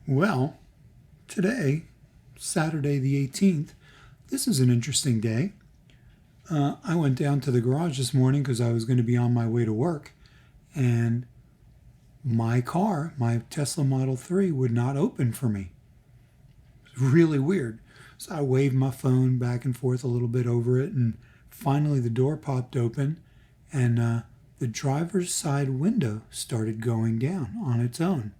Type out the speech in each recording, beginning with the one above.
Well, today, Saturday the 18th, this is an interesting day. I went down to the garage this morning because I was going to be on my way to work, and my car, my Tesla Model 3, would not open for me. It was really weird. So I waved my phone back and forth a little bit over it, and finally the door popped open, and the driver's side window started going down on its own.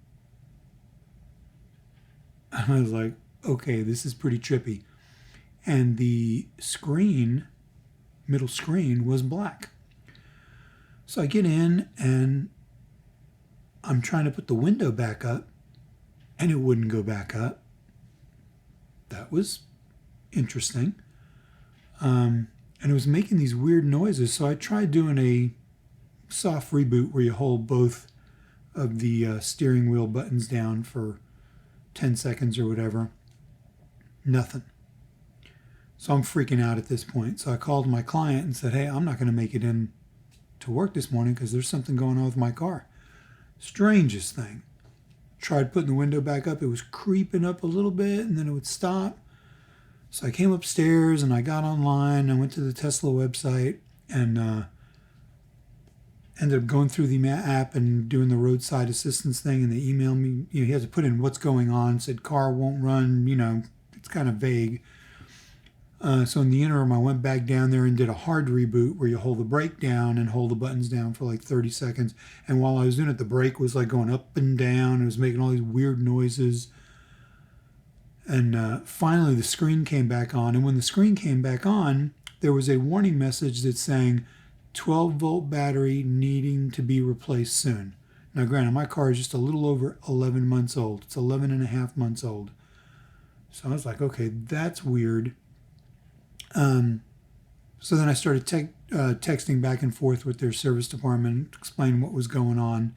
I was like, okay, this is pretty trippy. And the screen, middle screen, was black. So I get in and I'm trying to put the window back up and it wouldn't go back up. That was interesting. And it was making these weird noises. So I tried doing a soft reboot where you hold both of the steering wheel buttons down for 10 seconds or whatever. Nothing. So I'm freaking out at this point. So I called my client and said, hey, I'm not going to make it in to work this morning because there's something going on with my car. Strangest thing. Tried putting the window back up. It was creeping up a little bit and then it would stop. So I came upstairs and I got online. I went to the Tesla website and ended up going through the app and doing the roadside assistance thing, and they emailed me. He had to put in what's going on, said car won't run, it's kind of vague. So in the interim, I went back down there and did a hard reboot where you hold the brake down and hold the buttons down for like 30 seconds. And while I was doing it, the brake was like going up and down. It was making all these weird noises. And finally, the screen came back on. And when the screen came back on, there was a warning message that's saying, 12-volt battery needing to be replaced soon. Now, granted, my car is just a little over 11 months old. It's 11 and a half months old. So I was like, okay, that's weird. So then I started texting back and forth with their service department, explaining what was going on,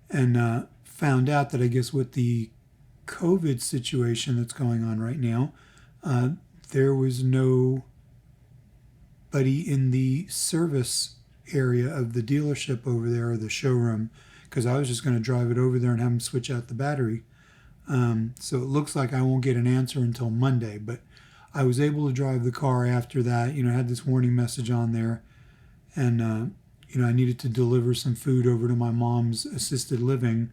and found out that I guess with the COVID situation that's going on right now, there was nobody in the service area of the dealership over there or the showroom, because I was just going to drive it over there and have them switch out the battery. So it looks like I won't get an answer until Monday, but I was able to drive the car after that. I had this warning message on there, and I needed to deliver some food over to my mom's assisted living.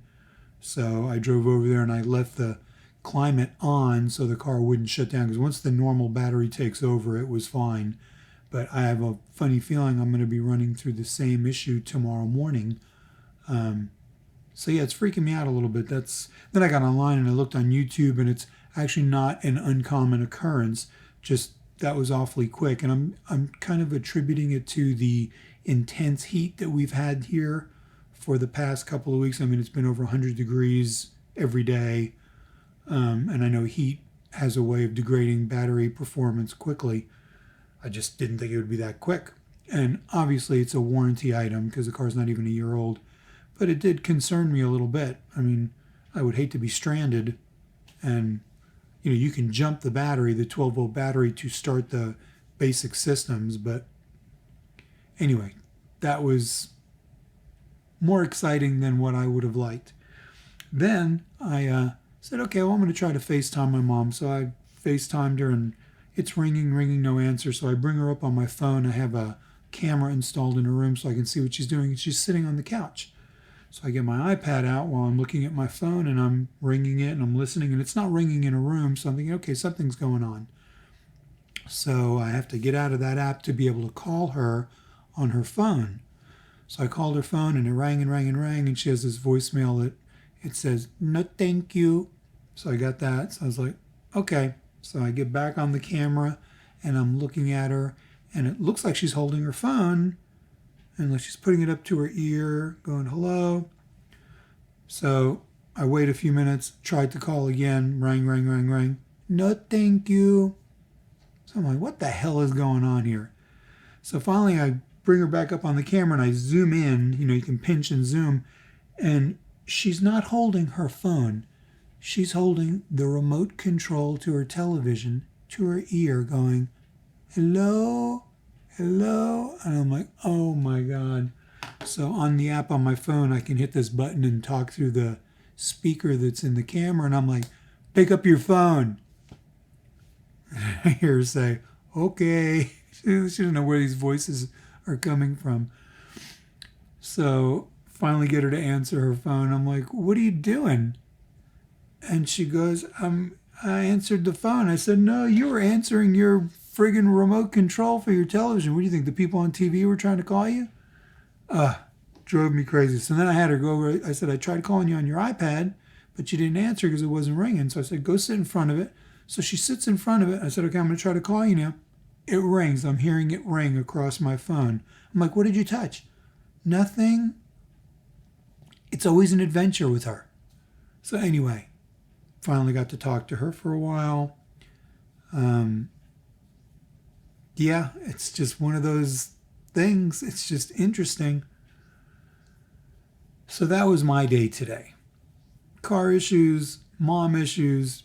So I drove over there and I left the climate on so the car wouldn't shut down, because once the normal battery takes over, it was fine. But I have a funny feeling I'm going to be running through the same issue tomorrow morning. So yeah, it's freaking me out a little bit. Then I got online and I looked on YouTube, and it's actually not an uncommon occurrence. Just that was awfully quick, and I'm kind of attributing it to the intense heat that we've had here for the past couple of weeks. I mean, it's been over 100 degrees every day, and I know heat has a way of degrading battery performance quickly. I just didn't think it would be that quick. And obviously it's a warranty item because the car's not even a year old. But it did concern me a little bit. I mean, I would hate to be stranded and, you can jump the battery, the 12-volt battery, to start the basic systems. But anyway, that was more exciting than what I would have liked. Then I said, okay, well, I'm going to try to FaceTime my mom. So I FaceTimed her, and it's ringing, no answer. So I bring her up on my phone. I have a camera installed in her room so I can see what she's doing. And she's sitting on the couch. So I get my iPad out while I'm looking at my phone, and I'm ringing it and I'm listening, and it's not ringing in a room. So I'm thinking, okay, something's going on. So I have to get out of that app to be able to call her on her phone. So I called her phone, and it rang and rang and rang. And she has this voicemail that it says, no, thank you. So I got that. So I was like, okay. So I get back on the camera and I'm looking at her, and it looks like she's holding her phone and like she's putting it up to her ear going, hello. So I wait a few minutes, tried to call again, rang. No, thank you. So I'm like, what the hell is going on here? So finally I bring her back up on the camera and I zoom in, you can pinch and zoom, and she's not holding her phone. She's holding the remote control to her television to her ear going, hello. And I'm like, oh my God. So on the app on my phone, I can hit this button and talk through the speaker that's in the camera, and I'm like, pick up your phone. I hear her say, okay. She doesn't know where these voices are coming from. So finally get her to answer her phone. I'm like, what are you doing? And she goes, I answered the phone. I said, no, you were answering your friggin' remote control for your television. What do you think? The people on TV were trying to call you? Drove me crazy. So then I had her go over. I said, I tried calling you on your iPad, but you didn't answer because it wasn't ringing. So I said, go sit in front of it. So she sits in front of it. I said, okay, I'm going to try to call you now. It rings. I'm hearing it ring across my phone. I'm like, what did you touch? Nothing. It's always an adventure with her. So anyway, finally got to talk to her for a while. Yeah, it's just one of those things. It's just interesting. So that was my day today. Car issues, mom issues,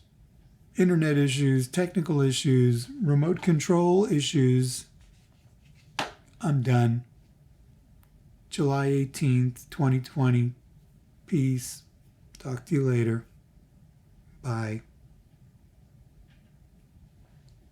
internet issues, technical issues, remote control issues. I'm done. July 18th, 2020. Peace. Talk to you later. Bye.